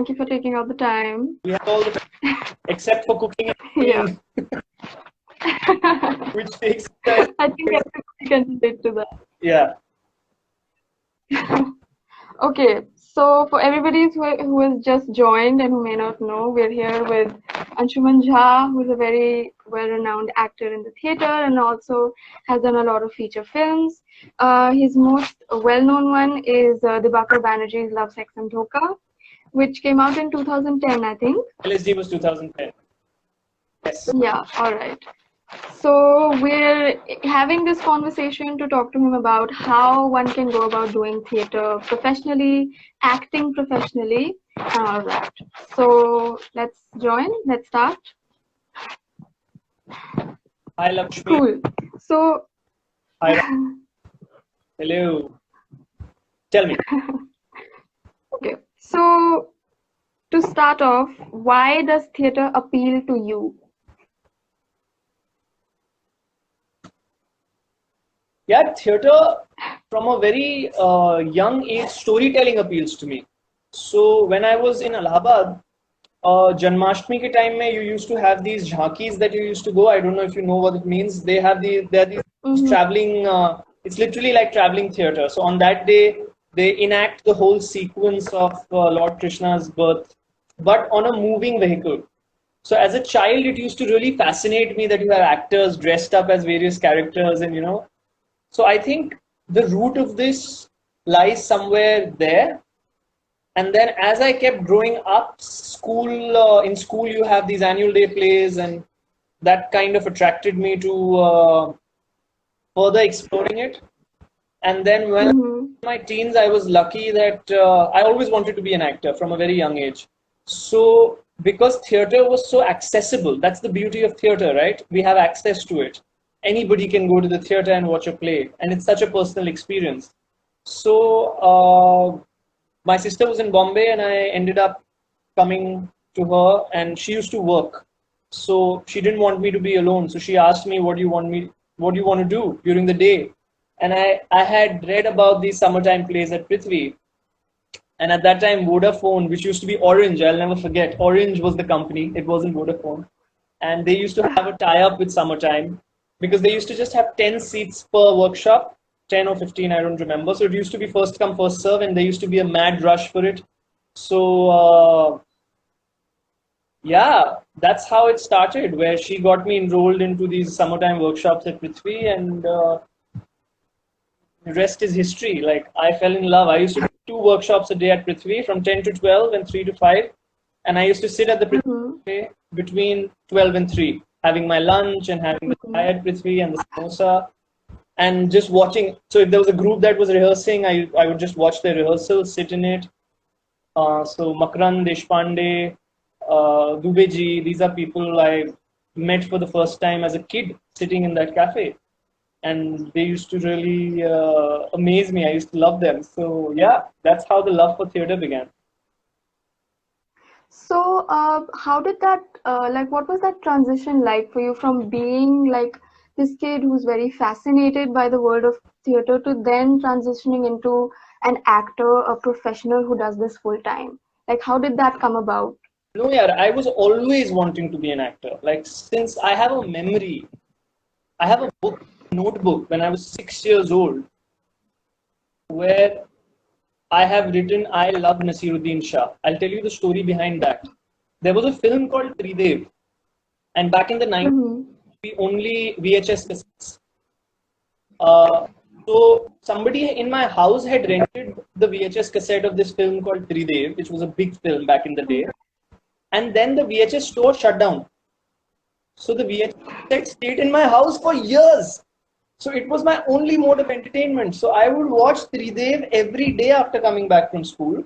Thank you for taking out the time. We have all the time, except for cooking and cleaning, which takes time. I think everybody can relate to that. Yeah. Okay, so for everybody who has just joined and who may not know, we're here with Anshuma, who is a very well-renowned actor in the theater and also has done a lot of feature films. His most well-known one is Dibakar Banerjee's Love, Sex and Dhoka, which came out in 2010, I think. LSD was 2010. Yes. Yeah, all right. So we're having this conversation to talk to him about how one can go about doing theater professionally, acting professionally, and all that. So let's start. Hi, Lakshmi. Cool. So, Hi. Hello. Tell me. okay. So to start off, why does theater appeal to you? Yeah, theater from a very young age, storytelling appeals to me. So when I was in Allahabad, Janmashtami ke time mein, you used to have these jhankis that you used to go. I don't know if you know what it means. They are these traveling. It's literally like traveling theater. So on that day, they enact the whole sequence of Lord Krishna's birth, but on a moving vehicle. So as a child, it used to really fascinate me that you have actors dressed up as various characters, and So I think the root of this lies somewhere there. And then as I kept growing up, in school you have these annual day plays, and that kind of attracted me to further exploring it. And then when in my teens, I was lucky that I always wanted to be an actor from a very young age. So because theater was so accessible, that's the beauty of theater, right? We have access to it. Anybody can go to the theater and watch a play, and it's such a personal experience. So my sister was in Bombay, and I ended up coming to her, and she used to work. So she didn't want me to be alone. So she asked me, what do you want to do during the day? And I had read about these summertime plays at Prithvi. And at that time, Vodafone, which used to be Orange, I'll never forget. Orange was the company. It wasn't Vodafone. And they used to have a tie-up with Summertime, because they used to just have 10 seats per workshop, 10 or 15, I don't remember. So it used to be first come, first serve, and there used to be a mad rush for it. So yeah, that's how it started, where she got me enrolled into these summertime workshops at Prithvi, and the rest is history. Like, I fell in love. I used to do 2 workshops a day at Prithvi from 10 to 12 and 3 to 5. And I used to sit at the Prithvi between 12 and 3, having my lunch and having the chai at Prithvi and the samosa, and just watching. So if there was a group that was rehearsing, I would just watch their rehearsal, sit in it. So Makran, Deshpande, Dubeji, these are people I met for the first time as a kid sitting in that cafe. And they used to really amaze me. I used to love them. So yeah, that's how the love for theater began. So how did that, what was that transition like for you from being like this kid who's very fascinated by the world of theater to then transitioning into an actor, a professional who does this full time? Like, how did that come about? No, yeah, I was always wanting to be an actor. Like, since I have a memory, I have a notebook when I was 6 years old, where I have written, I love Nasiruddin Shah. I'll tell you the story behind that. There was a film called Tridev, and back in the 90s, we only VHS cassettes. So somebody in my house had rented the VHS cassette of this film called Tridev, which was a big film back in the day. And then the VHS store shut down. So the VHS cassette stayed in my house for years. So it was my only mode of entertainment. So I would watch Tridev every day after coming back from school.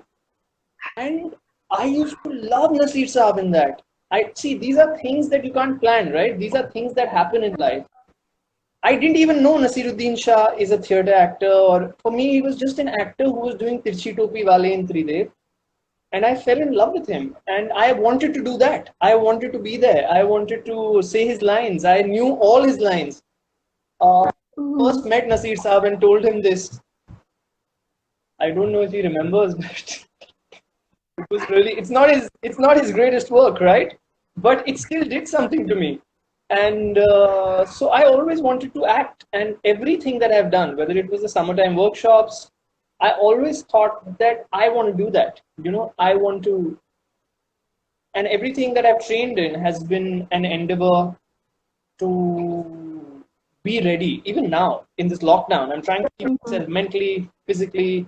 And I used to love Nasir Saab in that. I see, these are things that you can't plan, right? These are things that happen in life. I didn't even know Nasiruddin Shah is a theatre actor, or for me, he was just an actor who was doing Tirchi Topi Wale in Tridev. And I fell in love with him. And I wanted to do that. I wanted to be there. I wanted to say his lines. I knew all his lines. First met Nasir Saab and told him this. I don't know if he remembers, but It was really, it's not his greatest work, right? But it still did something to me. And so I always wanted to act, and everything that I've done, whether it was the summertime workshops, I always thought that I want to do that. I want to, and everything that I've trained in has been an endeavor to be ready. Even now in this lockdown, I'm trying to keep myself mentally, physically,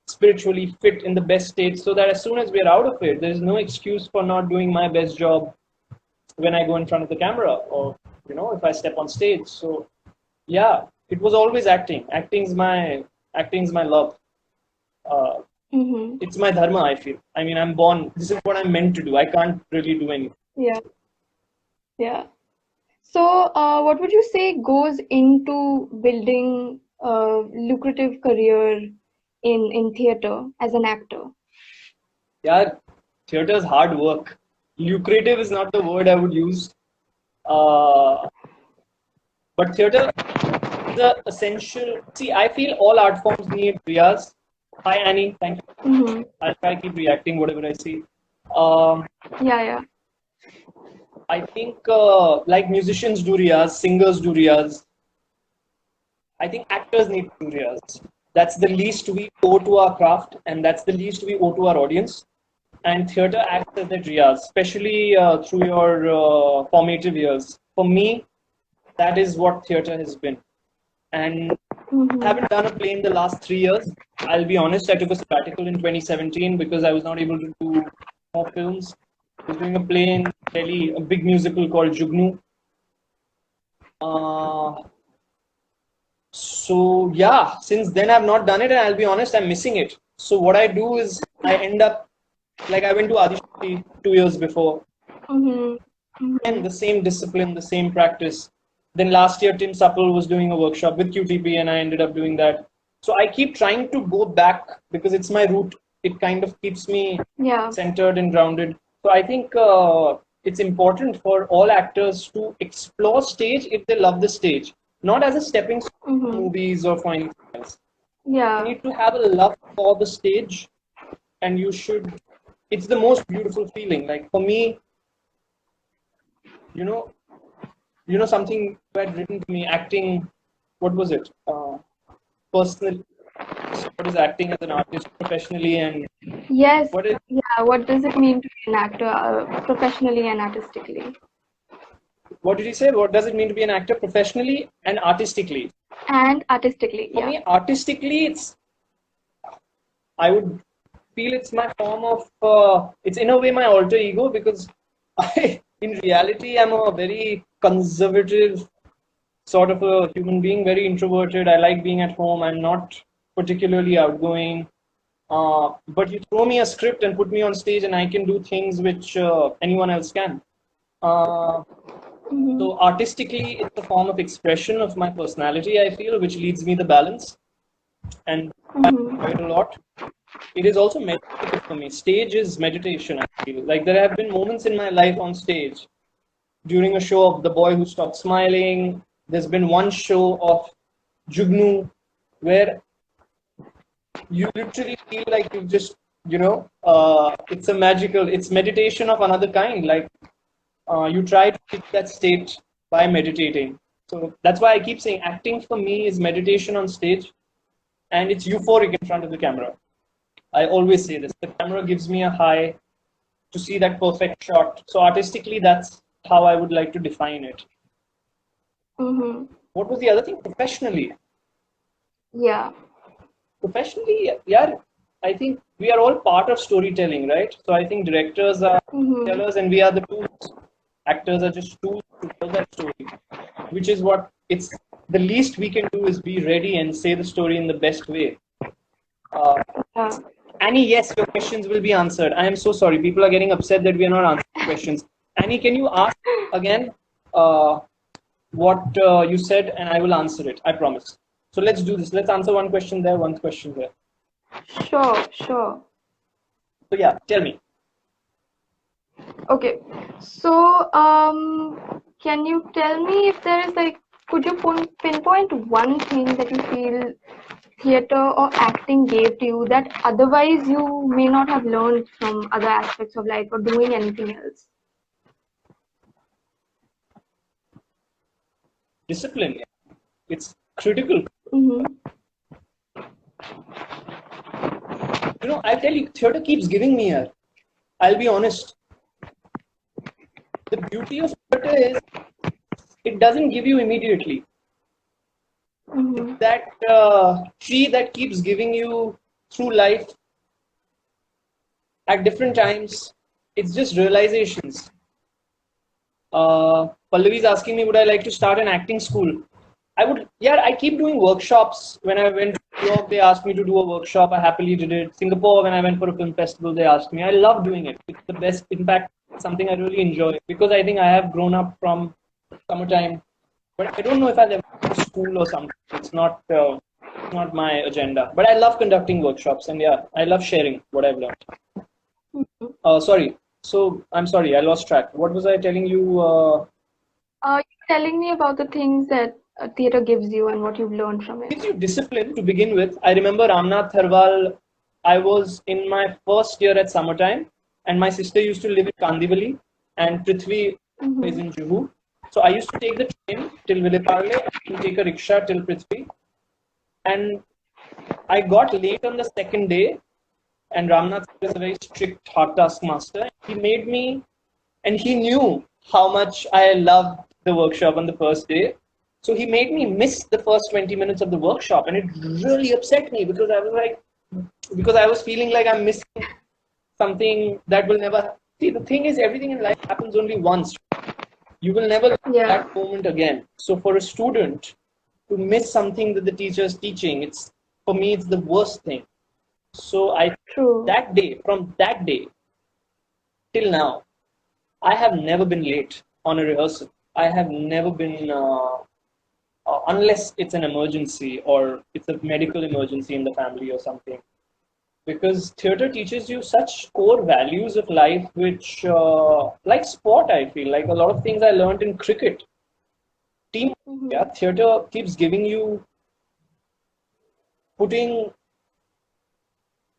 spiritually fit in the best state, so that as soon as we're out of it, there is no excuse for not doing my best job when I go in front of the camera, or if I step on stage. So yeah, it was always acting. Acting's my love. It's my dharma, I feel. I mean, I'm born. This is what I'm meant to do. I can't really do anything. Yeah. Yeah. So, what would you say goes into building a lucrative career in theater as an actor? Yeah, theater is hard work. Lucrative is not the word I would use. Uh, but theater is the essential. See, I feel all art forms need riyaz. Hi, Annie. Thank you. I'll try to keep reacting whatever I see. Yeah. I think like musicians do riyaz, singers do riyaz. I think actors need to do riyaz. That's the least we owe to our craft, and that's the least we owe to our audience. And theater acts as that riyaz, especially through your formative years. For me, that is what theater has been. And I haven't done a play in the last 3 years. I'll be honest, I took a sabbatical in 2017 because I was not able to do more films. I was doing a play in Delhi, a big musical called Jugnu. So yeah, since then I've not done it, and I'll be honest, I'm missing it. So what I do is I end up, like I went to Adishti 2 years before. And the same discipline, the same practice. Then last year, Tim Supple was doing a workshop with QTP, and I ended up doing that. So I keep trying to go back because it's my root. It kind of keeps me centered and grounded. So I think it's important for all actors to explore stage if they love the stage, not as a stepping stone for movies or for anything else. Yeah. You need to have a love for the stage, and you should. It's the most beautiful feeling. Like for me, something you had written to me, acting, what was it? Personally, what is acting as an artist professionally, and Yes. what does it mean to be an actor professionally and artistically? What did you say? What does it mean to be an actor professionally and artistically? And artistically, For me, artistically, I would feel it's my form of, it's in a way my alter ego, because in reality, I'm a very conservative sort of a human being, very introverted. I like being at home. I'm not particularly outgoing. But you throw me a script and put me on stage, and I can do things which anyone else can. So artistically, it's a form of expression of my personality, I feel, which leads me the balance. And I enjoy it a lot. It is also meditative for me. Stage is meditation, I feel. Like there have been moments in my life on stage during a show of The Boy Who Stopped Smiling. There's been one show of Jugnu where you literally feel like you just, it's meditation of another kind. Like you try to reach that state by meditating. So that's why I keep saying acting for me is meditation on stage, and it's euphoric in front of the camera. I always say this. The camera gives me a high to see that perfect shot. So artistically, that's how I would like to define it. What was the other thing? Professionally. Yeah. Professionally, yeah, I think we are all part of storytelling, right? So I think directors are tellers and we are the tools. Actors are just tools to tell that story, which is what it's the least we can do is be ready and say the story in the best way. Annie, yes, your questions will be answered. I am so sorry. People are getting upset that we are not answering questions. Annie, can you ask again what you said, and I will answer it. I promise. So let's do this. Let's answer one question there, one question there. Sure. So yeah, tell me. Okay. So can you tell me if there is could you pinpoint one thing that you feel theater or acting gave to you that otherwise you may not have learned from other aspects of life or doing anything else? Discipline, yeah. It's critical. Mm-hmm. You know, I tell you, theater keeps giving me here. I'll be honest. The beauty of theater is it doesn't give you immediately. Mm-hmm. That tree that keeps giving you through life at different times. It's just realizations. Pallavi's asking me, would I like to start an acting school? I would, yeah, I keep doing workshops. When I went to New York, they asked me to do a workshop. I happily did it. Singapore, when I went for a film festival, they asked me. I love doing it. It's the best. In fact, it's something I really enjoy because I think I have grown up from summertime. But I don't know if I'll ever go to school or something. It's not my agenda. But I love conducting workshops, and yeah, I love sharing what I've learned. Sorry. So I'm sorry, I lost track. What was I telling you? You're telling me about the things that theater gives you and what you've learned from it. Gives you discipline to begin with. I remember Ramnath Tharwal. I was in my first year at summertime, and my sister used to live in Kandivali, and Prithvi is in Juhu. So I used to take the train till Vileparle and take a rickshaw till Prithvi. And I got late on the second day, and Ramnath is a very strict hard task master. He made me, and he knew how much I loved the workshop on the first day. So he made me miss the first 20 minutes of the workshop, and it really upset me because I was feeling like I'm missing something that will never. See, the thing is, everything in life happens only once. You will never get Yeah. that moment again. So for a student to miss something that the teacher is teaching, it's for me, it's the worst thing. So True. from that day till now, I have never been late on a rehearsal. I have never been, unless it's an emergency or it's a medical emergency in the family or something. Because theater teaches you such core values of life, which, like sport, I feel like a lot of things I learned in cricket. Team, yeah, theater keeps giving you, putting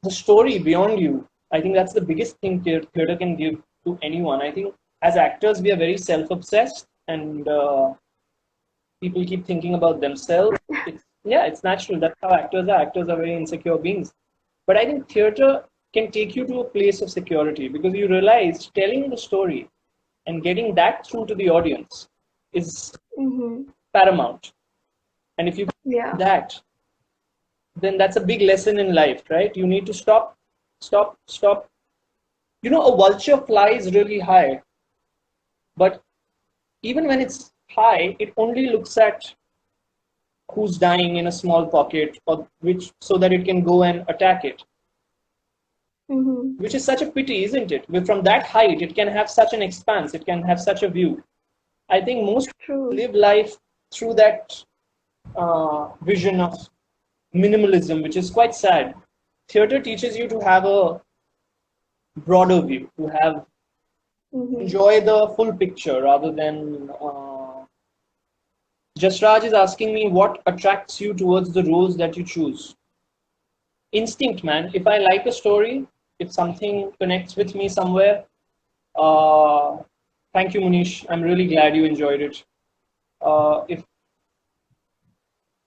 the story beyond you. I think that's the biggest thing theater can give to anyone. I think as actors, we are very self-obsessed, and people keep thinking about themselves. It's natural. That's how actors are. Actors are very insecure beings. But I think theater can take you to a place of security because you realize telling the story and getting that through to the audience is paramount. And if you Yeah. that, then that's a big lesson in life, right? You need to stop. You know, a vulture flies really high, but even when it's high, it only looks at who's dying in a small pocket, or which so that it can go and attack it. Which is such a pity, isn't it? From that height, it can have such an expanse, it can have such a view. I think most people live life through that vision of minimalism, which is quite sad. Theater teaches you to have a broader view, to have enjoy the full picture rather than. Jasraj is asking me what attracts you towards the roles that you choose. Instinct, man. If I like a story, if something connects with me somewhere, thank you, Munish. I'm really glad you enjoyed it. If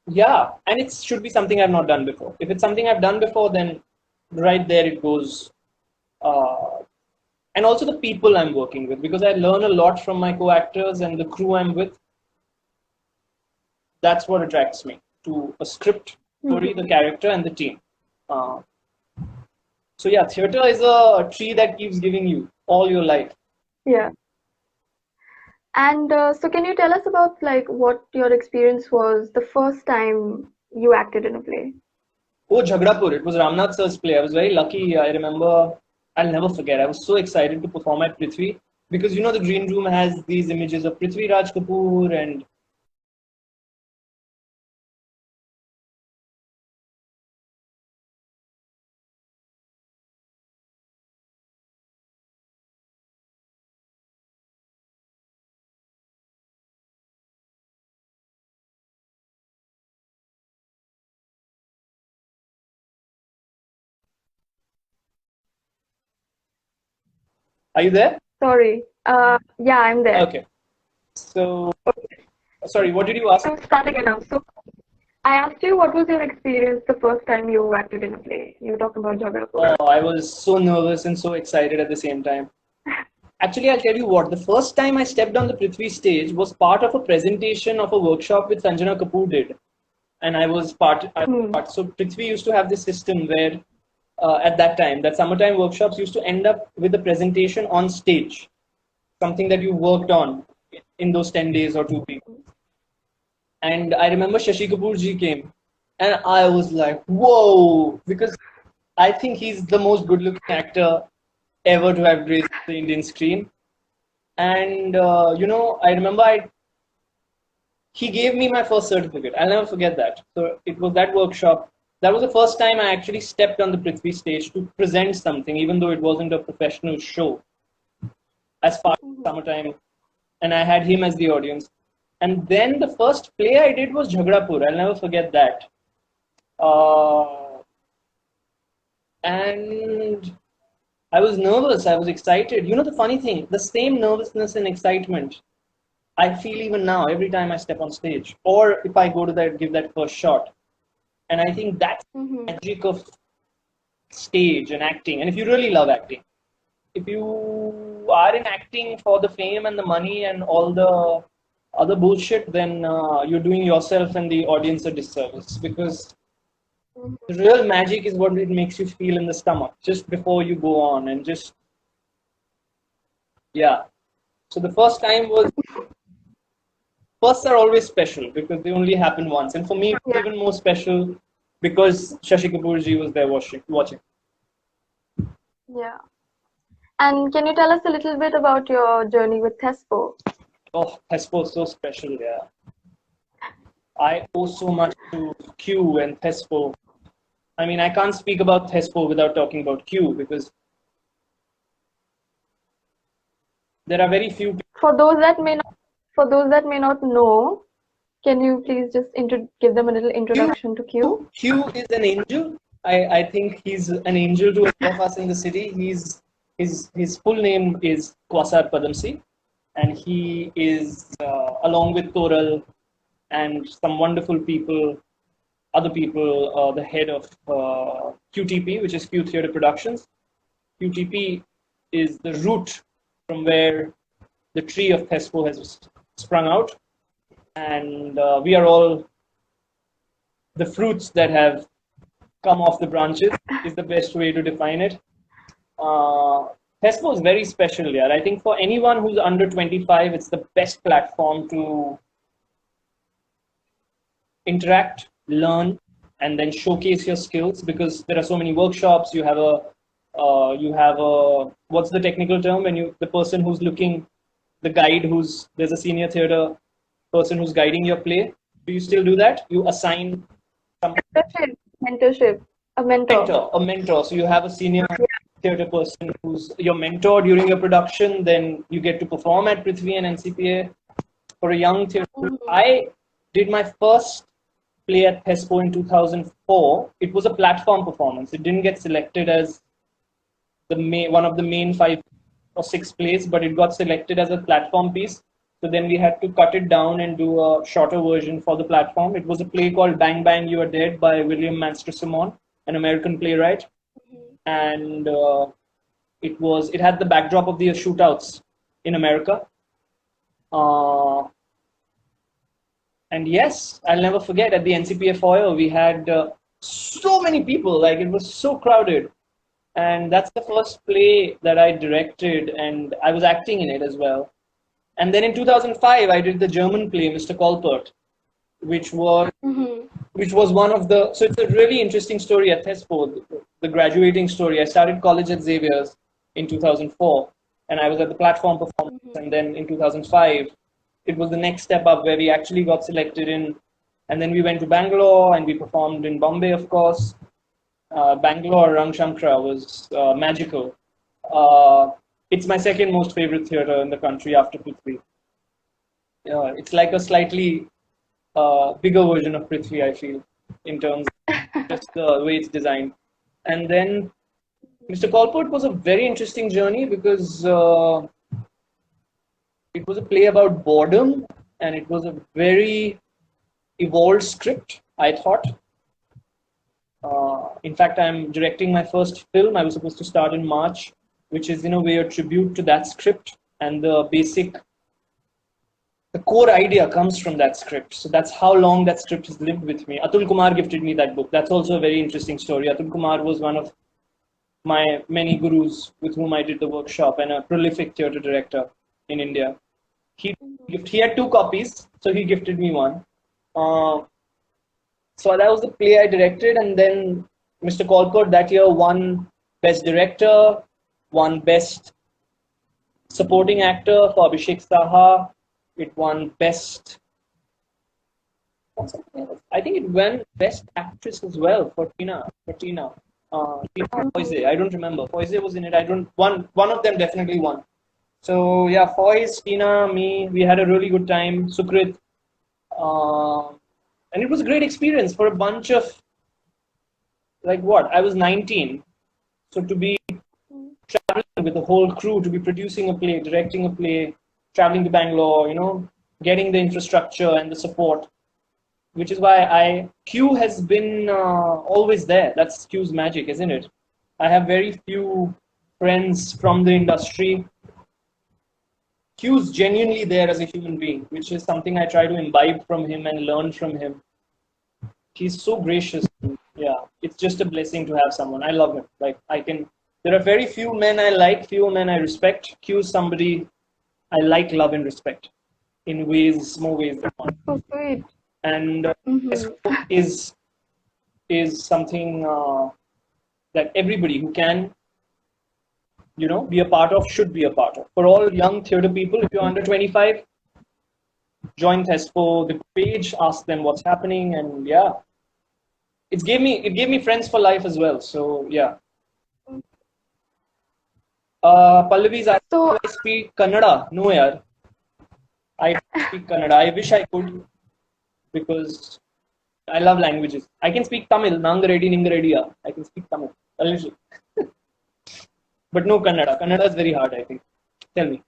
Yeah, and it should be something I've not done before. If it's something I've done before, then right there it goes. Uh, and also the people I'm working with, because I learn a lot from my co-actors and the crew I'm with. That's what attracts me to a script, story, the character, and the team. Uh, so yeah, theater is a tree that keeps giving you all your life. Yeah. And so can you tell us about like what your experience was the first time you acted in a play? Oh, Jhagrapur. It was Ramnath sir's play. I was very lucky. I remember, I'll never forget. I was so excited to perform at Prithvi because you know the green room has these images of Prithvi Raj Kapoor and Are you there? Sorry. Yeah, I'm there. Okay. So, sorry, what did you ask? So start again now. So I asked you what was your experience the first time you acted in a play. You talked about Jagadapur. Oh, I was so nervous and so excited at the same time. Actually, I'll tell you what, the first time I stepped on the Prithvi stage was part of a presentation of a workshop which Sanjana Kapoor did. And I was part. So Prithvi used to have this system where, at that time, that summertime workshops used to end up with a presentation on stage, something that you worked on in those 10 days or 2 weeks. And I remember Shashi Kapoor ji came, and I was like, whoa, because I think he's the most good-looking actor ever to have graced the Indian screen. And I remember he gave me my first certificate. I'll never forget that. So it was that workshop. That was the first time I actually stepped on the Prithvi stage to present something, even though it wasn't a professional show, as far as summertime, and I had him as the audience. And then the first play I did was Jhagdapur. I'll never forget that. And I was nervous. I was excited. You know, the funny thing, the same nervousness and excitement I feel even now every time I step on stage, or if I go to that, give that first shot. And I think that's the magic of stage and acting. And if you really love acting, if you are in acting for the fame and the money and all the other bullshit, then you're doing yourself and the audience a disservice, because the real magic is what it makes you feel in the stomach just before you go on, and just, yeah. So the firsts are always special because they only happen once, and for me it's even more special because Shashi Kapoor ji was there watching. Yeah. And can you tell us a little bit about your journey with Thespo? Oh, Thespo is so special, yeah. I owe so much to Q and Thespo. I mean, I can't speak about Thespo without talking about Q, because there are very few people. For those that may not know, can you please just give them a little introduction to Q? Q is an angel. I think he's an angel to all of us in the city. His full name is Kwasar Padamsi, and he is along with Toral and some wonderful people, other people, the head of QTP, which is Q Theatre Productions. QTP is the root from where the tree of Thespo has sprung out, and we are all the fruits that have come off the branches, is the best way to define it. Thespo is very special, yeah. I think for anyone who's under 25, it's the best platform to interact, learn, and then showcase your skills, because there are so many workshops. You have a what's the technical term when the person who's looking, the guide, there's a senior theater person who's guiding your play. Do you still do that? You assign some Mentorship, a mentor. a mentor. So you have a senior theater person who's your mentor during your production. Then you get to perform at Prithvi and NCPA. For a young theater, I did my first play at Thespo in 2004. It was a platform performance. It didn't get selected as one of the main 5 or 6 plays, but it got selected as a platform piece. So then we had to cut it down and do a shorter version for the platform. It was a play called Bang Bang You Are Dead by William Master-Simon, an American playwright. And it had the backdrop of the shootouts in America. And yes, I'll never forget, at the NCPA foyer, we had so many people, like it was so crowded. And that's the first play that I directed, and I was acting in it as well. And then in 2005, I did the German play, Mr. Kolpert, which was one of the, so it's a really interesting story at Thespo, the graduating story. I started college at Xavier's in 2004, and I was at the platform performance, and then in 2005, it was the next step up where we actually got selected in, and then we went to Bangalore and we performed in Bombay, of course. Bangalore, Rang Shankara was magical. It's my second most favorite theatre in the country after Prithvi. It's like a slightly bigger version of Prithvi, I feel, in terms of just the way it's designed. And then Mr. Colport was a very interesting journey because it was a play about boredom and it was a very evolved script, I thought. In fact, I'm directing my first film. I was supposed to start in March, which is in a way a tribute to that script, and the core idea comes from that script. So that's how long that script has lived with me. Atul Kumar gifted me that book. That's also a very interesting story. Atul Kumar was one of my many gurus with whom I did the workshop and a prolific theatre director in India. He had two copies, so he gifted me one. So that was the play I directed, and then Mr. Colport that year won Best Director, won Best Supporting Actor for Abhishek Saha. It won Best. I think it won Best Actress as well for Tina. Tina Foyze. I don't remember. Foyze was in it. One of them definitely won. So yeah, Foyze, Tina, me, we had a really good time. Sukrit. And it was a great experience for a bunch of, like what? I was 19. So to be traveling with the whole crew, to be producing a play, directing a play, traveling to Bangalore, getting the infrastructure and the support, which is why Q has been always there. That's Q's magic, isn't it? I have very few friends from the industry. Q's genuinely there as a human being, which is something I try to imbibe from him and learn from him. He's so gracious. Yeah, it's just a blessing to have someone. I love him. There are very few men I like, few men I respect. Q's somebody I like, love, and respect in more ways than one. Oh, great. And is something that everybody who can, be a part of should be a part of. For all young theatre people, if you're under 25, join Thespo, the page, ask them what's happening, and yeah, it gave me friends for life as well. So yeah. Pallavi's I speak Kannada. No, yaar. I speak Kannada. I wish I could because I love languages. I can speak Tamil. Nangaredi, Ningarediya. I can speak Tamil a little, but no Kannada. Kannada is very hard, I think. Tell me.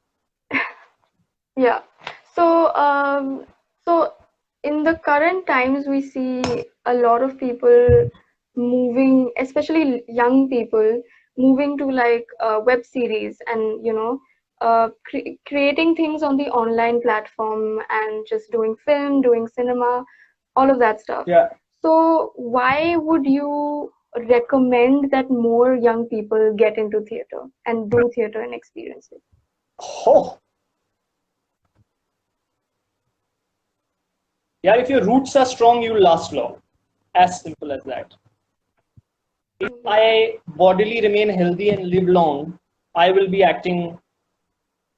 Yeah. So, in the current times, we see a lot of people moving, especially young people, moving to web series and creating things on the online platform and just doing film, doing cinema, all of that stuff. Yeah. So why would you recommend that more young people get into theater and do theater and experience it? Oh. Yeah, if your roots are strong, you'll last long. As simple as that. If I bodily remain healthy and live long, I will be acting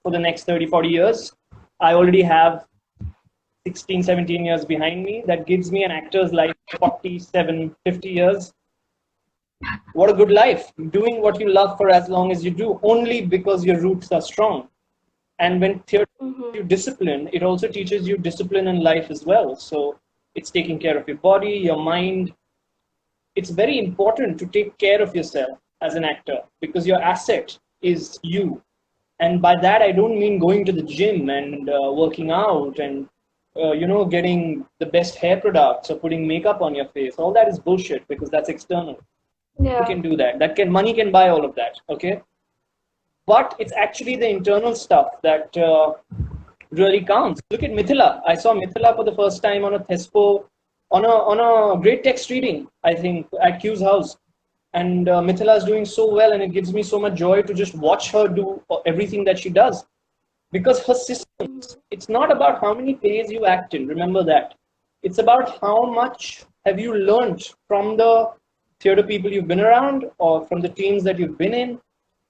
for the next 30, 40 years. I already have 16, 17 years behind me. That gives me an actor's life 47, 50 years. What a good life. Doing what you love for as long as you do, only because your roots are strong. And when theatre you discipline, it also teaches you discipline in life as well. So it's taking care of your body, your mind. It's very important to take care of yourself as an actor because your asset is you. And by that, I don't mean going to the gym and working out and, getting the best hair products or putting makeup on your face. All that is bullshit because that's external. Yeah. You can do that. Money can buy all of that. Okay. But it's actually the internal stuff that really counts. Look at Mithila. I saw Mithila for the first time on a Thespo, on a great text reading, I think, at Q's house. And Mithila is doing so well, and it gives me so much joy to just watch her do everything that she does. Because her systems, it's not about how many plays you act in, remember that. It's about how much have you learned from the theatre people you've been around or from the teams that you've been in.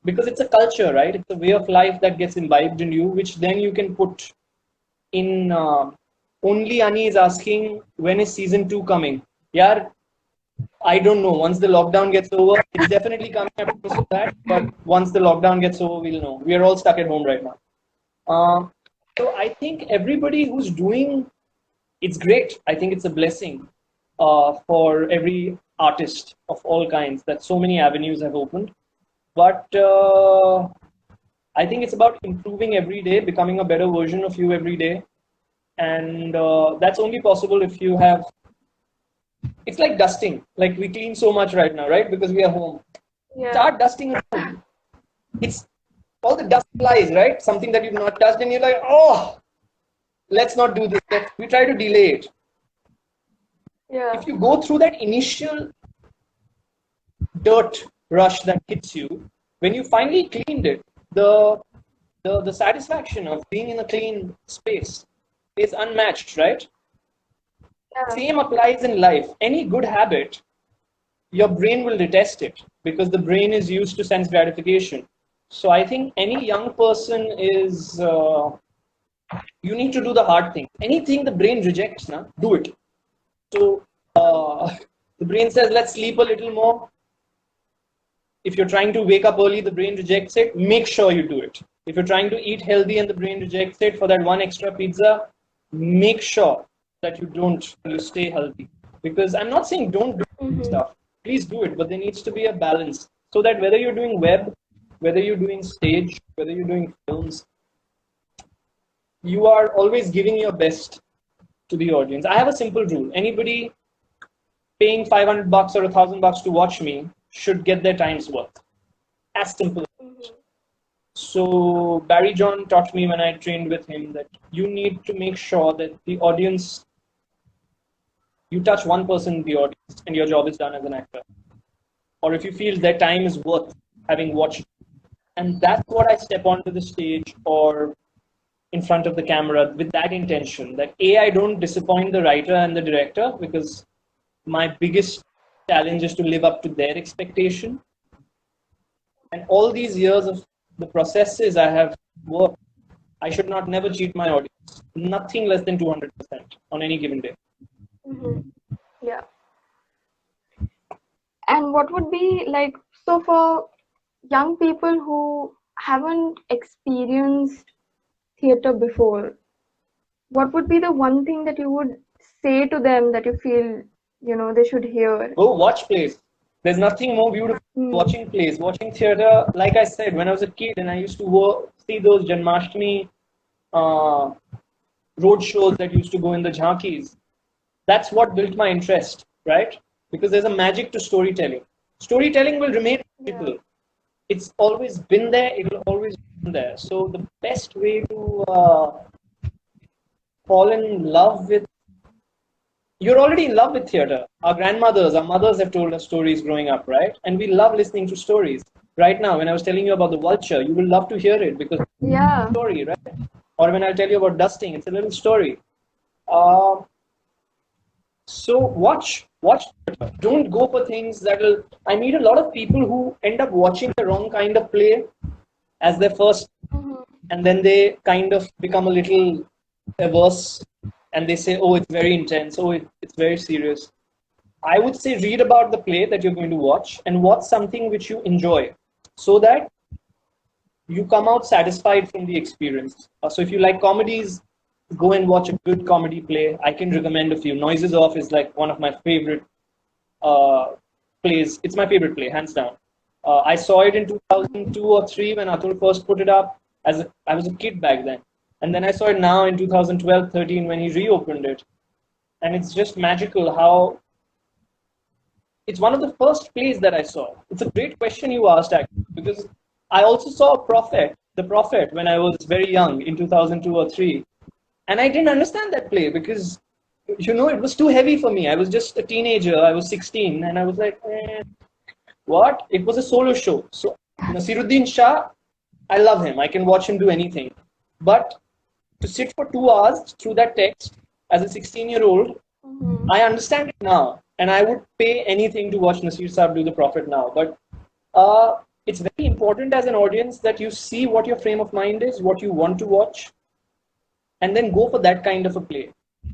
Because it's a culture, right? It's a way of life that gets imbibed in you, which then you can put in. Only Ani is asking, when is season 2 coming? Yeah, I don't know. Once the lockdown gets over, it's definitely coming up to that. But once the lockdown gets over, we'll know. We are all stuck at home right now. So I think everybody who's doing, it's great. I think it's a blessing for every artist of all kinds that so many avenues have opened. But I think it's about improving every day, becoming a better version of you every day. And that's only possible if you have, it's like dusting. Like we clean so much right now, right? Because we are home. Yeah. Start dusting around. It's all the dust flies, right? Something that you've not touched, and you're like, oh, let's not do this. We try to delay it. Yeah. If you go through that initial dirt rush that hits you, when you finally cleaned it, the satisfaction of being in a clean space is unmatched, right? Yeah. Same applies in life. Any good habit, your brain will detest it because the brain is used to sense gratification. So I think any young person is, you need to do the hard thing. Anything the brain rejects, na, do it. So the brain says, let's sleep a little more. If you're trying to wake up early, the brain rejects it. Make sure you do it. If you're trying to eat healthy and the brain rejects it for that one extra pizza, make sure that you stay healthy. Because I'm not saying don't do stuff. Please do it, but there needs to be a balance so that whether you're doing web, whether you're doing stage, whether you're doing films, you are always giving your best to the audience. I have a simple rule. Anybody paying $500 or $1,000 to watch me should get their time's worth. As simple as that. So Barry John taught me when I trained with him that you need to make sure that the audience, you touch one person in the audience and your job is done as an actor. Or if you feel their time is worth having watched. And that's what I step onto the stage or in front of the camera with that intention that I don't disappoint the writer and the director because my biggest challenge is to live up to their expectation. And all these years of the processes I have worked, I should not never cheat my audience. Nothing less than 200% on any given day. Yeah. And what would be like, so for young people who haven't experienced theater before, what would be the one thing that you would say to them that you feel, they should hear? Go watch plays. There's nothing more beautiful than watching plays, watching theater. Like I said, when I was a kid and I used to see those Janmashtami road shows that used to go in the jhankis, that's what built my interest, right? Because there's a magic to storytelling. Storytelling will remain magical. Yeah. It's always been there. It will always be there. So the best way to fall in love with, you're already in love with theater. Our grandmothers, our mothers have told us stories growing up, right? And we love listening to stories. Right now, when I was telling you about the vulture, you will love to hear it because it's a story, right? Or when I tell you about dusting, it's a little story. So watch. Don't go for things that will. I meet a lot of people who end up watching the wrong kind of play as their first, and then they kind of become a little averse, and they say, "Oh, it's very intense. Oh, it's very serious." I would say read about the play that you're going to watch and watch something which you enjoy, so that you come out satisfied from the experience. So if you like comedies, go and watch a good comedy play. I can recommend a few. Noises Off is like one of my favorite plays. It's my favorite play, hands down. I saw it in 2002 or 3 when Atul first put it up. I was a kid back then. And then I saw it now in 2012, 13 when he reopened it. And it's just magical how it's one of the first plays that I saw. It's a great question you asked, actually, because I also saw The Prophet, when I was very young in 2002 or 3. And I didn't understand that play because, it was too heavy for me. I was just a teenager. I was 16. And I was like, what? It was a solo show. So Nasiruddin Shah, I love him. I can watch him do anything. But to sit for 2 hours through that text as a 16-year-old, I understand it now. And I would pay anything to watch Nasir Saab do The Prophet now. But it's very important as an audience that you see what your frame of mind is, what you want to watch, and then go for that kind of a play.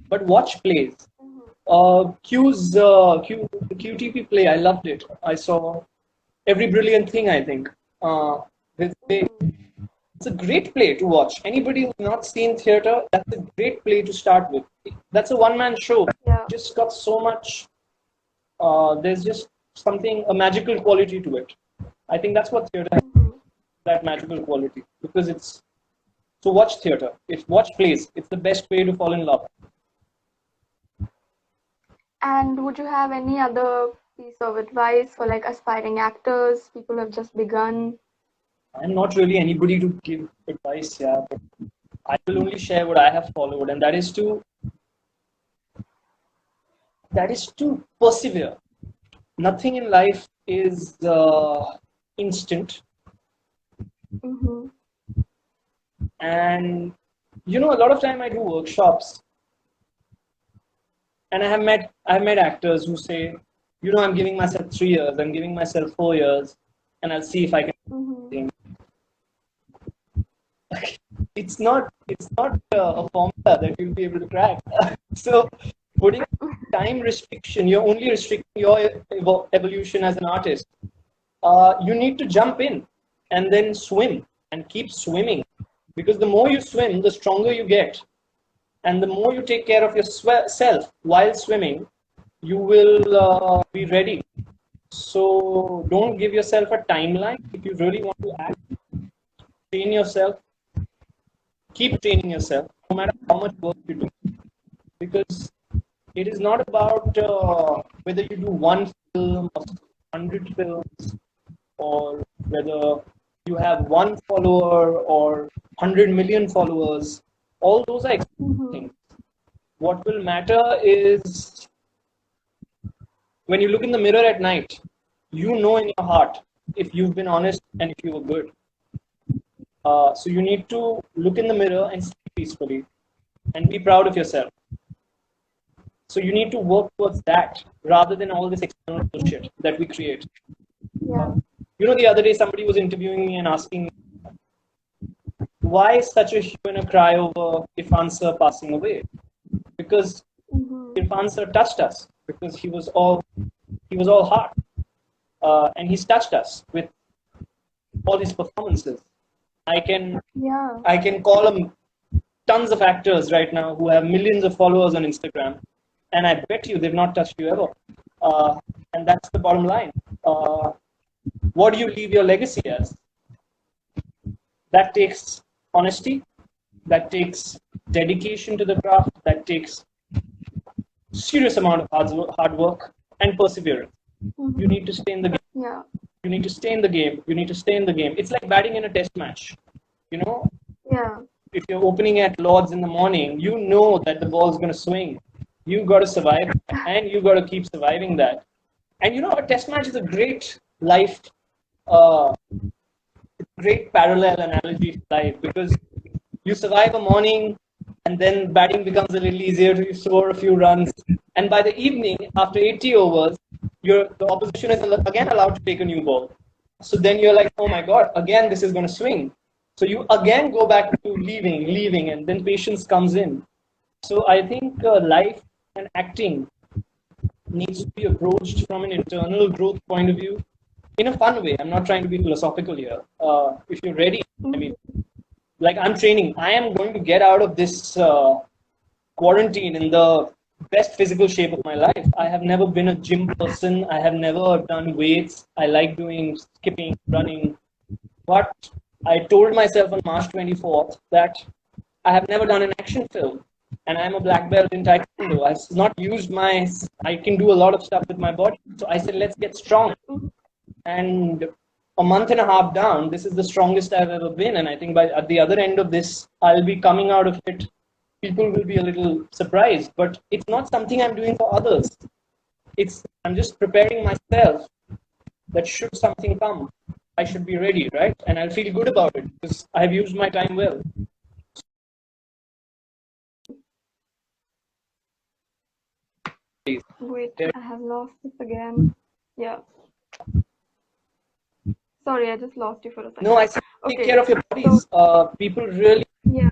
But watch plays. The QTP play, I loved it. I saw Every Brilliant Thing, I think. It's a great play to watch. Anybody who's not seen theater, that's a great play to start with. That's a one-man show. Yeah. Just got so much, there's just a magical quality to it. I think that's what theater has, that magical quality, because it's, so watch theater, watch plays. It's the best way to fall in love. And would you have any other piece of advice for like aspiring actors, people who have just begun? I'm not really anybody to give advice, yeah, but I will only share what I have followed, and that is to persevere. Nothing in life is instant, Mm-hmm. and a lot of time I do workshops, and I've met actors who say, I'm giving myself 3 years, I'm giving myself 4 years, and I'll see if I can. Mm-hmm. It's not a formula that you'll be able to crack. So putting time restriction, you're only restricting your evolution as an artist. You need to jump in and then swim and keep swimming, because the more you swim, the stronger you get, and the more you take care of yourself while swimming, you will be ready. So don't give yourself a timeline. If you really want to act, train yourself, keep training yourself, no matter how much work you do, because it is not about whether you do one film or 100 films, or whether you have one follower or 100 million followers. All those are things. What will matter is when you look in the mirror at night, you know in your heart if you've been honest and if you were good. So you need to look in the mirror and sleep peacefully and be proud of yourself. So you need to work towards that rather than all this external bullshit that we create. Yeah. The other day somebody was interviewing me and asking, why such a hue and a cry over Irfan sir passing away? Because Irfan sir touched us, because he was all heart, and he's touched us with all his performances. I can call him tons of actors right now who have millions of followers on Instagram, and I bet you they've not touched you ever. And that's the bottom line. What do you leave your legacy as? That takes honesty, that takes dedication to the craft, that takes serious amount of hard work and perseverance. You need to stay in the game. Yeah. You need to stay in the game. You need to stay in the game. It's like batting in a test match. Yeah. If you're opening at Lords in the morning, you know that the ball's going to swing. You got to survive, and you got to keep surviving that. And a test match is a great life, great parallel analogy to life, because you survive a morning, and then batting becomes a little easier to score a few runs. And by the evening, after 80 overs, the opposition is again allowed to take a new ball. So then you're like, oh my God, again this is going to swing. So you again go back to leaving, and then patience comes in. So I think life and acting needs to be approached from an internal growth point of view, in a fun way. I'm not trying to be philosophical here. If you're ready, like I'm training. I am going to get out of this quarantine in the best physical shape of my life. I have never been a gym person. I have never done weights. I like doing skipping, running. But I told myself on March 24th that I have never done an action film. And I'm a black belt in Taekwondo. I've not used I can do a lot of stuff with my body. So I said, let's get strong. And a month and a half down, this is the strongest I've ever been. And I think at the other end of this, I'll be coming out of it. People will be a little surprised, but it's not something I'm doing for others. I'm just preparing myself that should something come, I should be ready, right? And I'll feel good about it because I've used my time well. Wait, I have lost this again. Yeah. Sorry, I just lost you for a second. No, I said take care of your bodies. People really. Yeah.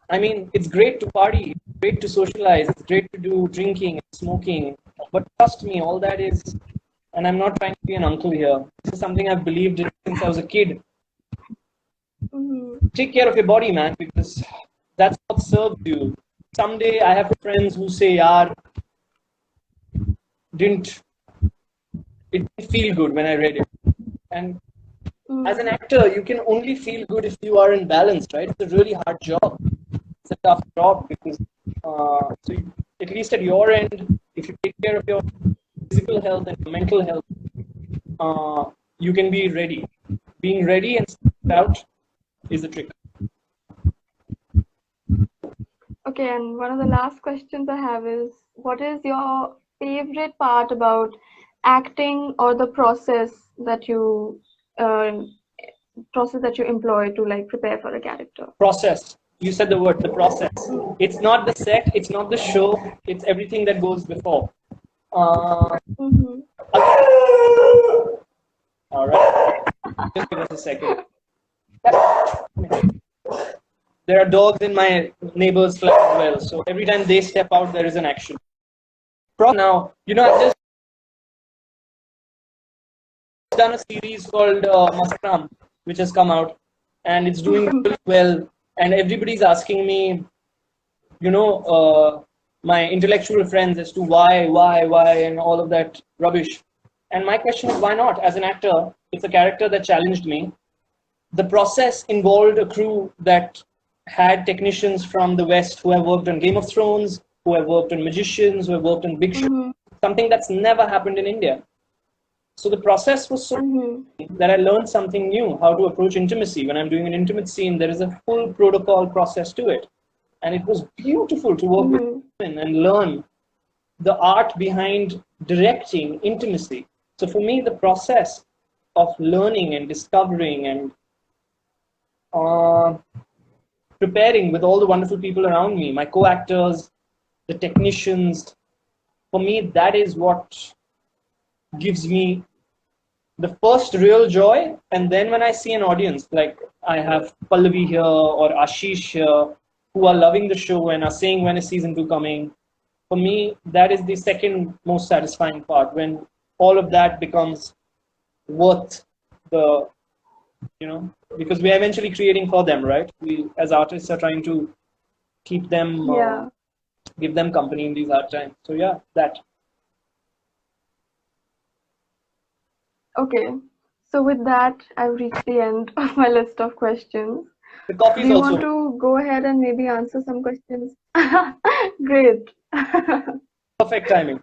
I mean, it's great to party, it's great to socialize, it's great to do drinking and smoking. But trust me, all that is, and I'm not trying to be an uncle here. This is something I've believed in since I was a kid. Take care of your body, man, because that's what serves you. Someday I have friends who say, "Yaar, it didn't feel good when I read it," and As an actor, you can only feel good if you are in balance, right? It's a really hard job. It's a tough job because, at least at your end, if you take care of your physical health and mental health, you can be ready. Being ready and out is the trick. Okay, and one of the last questions I have is, what is your favorite part about acting, or the process that you employ to like prepare for a character? Process. You said the word, the process. It's not the set, it's not the show, it's everything that goes before. All right. Just give us a second. There are dogs in my neighbor's flat as well, so every time they step out, there is an action. Now, I've just done a series called Maskram, which has come out, and it's doing really well. And everybody's asking me, my intellectual friends as to why, and all of that rubbish. And my question is, why not? As an actor, it's a character that challenged me. The process involved a crew that had technicians from the West who have worked on Game of Thrones, who have worked on Magicians, who have worked on big shows, something that's never happened in India. So the process was so that I learned something new, how to approach intimacy. When I'm doing an intimate scene, there is a full protocol process to it. And it was beautiful to work with women and learn the art behind directing intimacy. So for me, the process of learning and discovering and preparing with all the wonderful people around me, my co-actors, the technicians, for me, that is what gives me the first real joy. And then when I see an audience, like I have Pallavi here or Ashish here, who are loving the show and are saying when is season 2 coming, for me, that is the second most satisfying part, when all of that becomes worth the, because we are eventually creating for them, right? We as artists are trying to keep them, give them company in these hard times. So yeah, that. Okay, so with that, I've reached the end of my list of questions. The coffee Do is you also. want to go ahead and maybe answer some questions? Great. Perfect timing.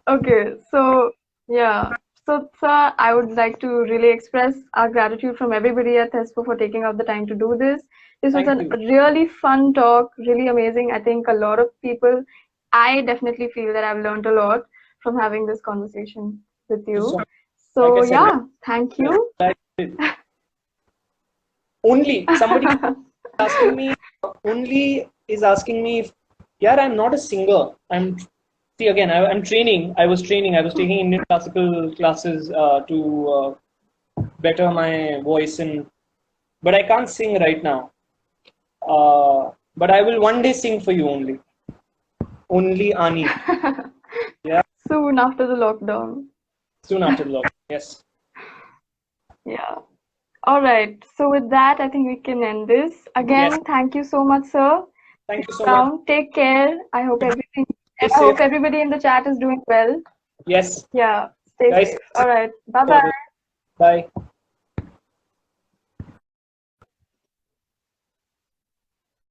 Okay, so yeah. So, sir, I would like to really express our gratitude from everybody at Thespo for taking out the time to do this. This was a really fun talk, really amazing. I think a lot of people, I definitely feel that I've learned a lot from having this conversation with you. So, like yeah, thank you. Only somebody asking me, if, yeah, I'm not a singer. I'm training. I was taking Indian classical classes to better my voice, but I can't sing right now. But I will one day sing for you only. Only Ani. Yeah. Soon after the lockdown. Soon after the lockdown, yes. Yeah. All right. So with that, I think we can end this. Again, thank you so much, sir. Thank you so much. Take care. I hope everybody in the chat is doing well. Yes. Yeah. Stay safe. All right. Bye-bye. Bye.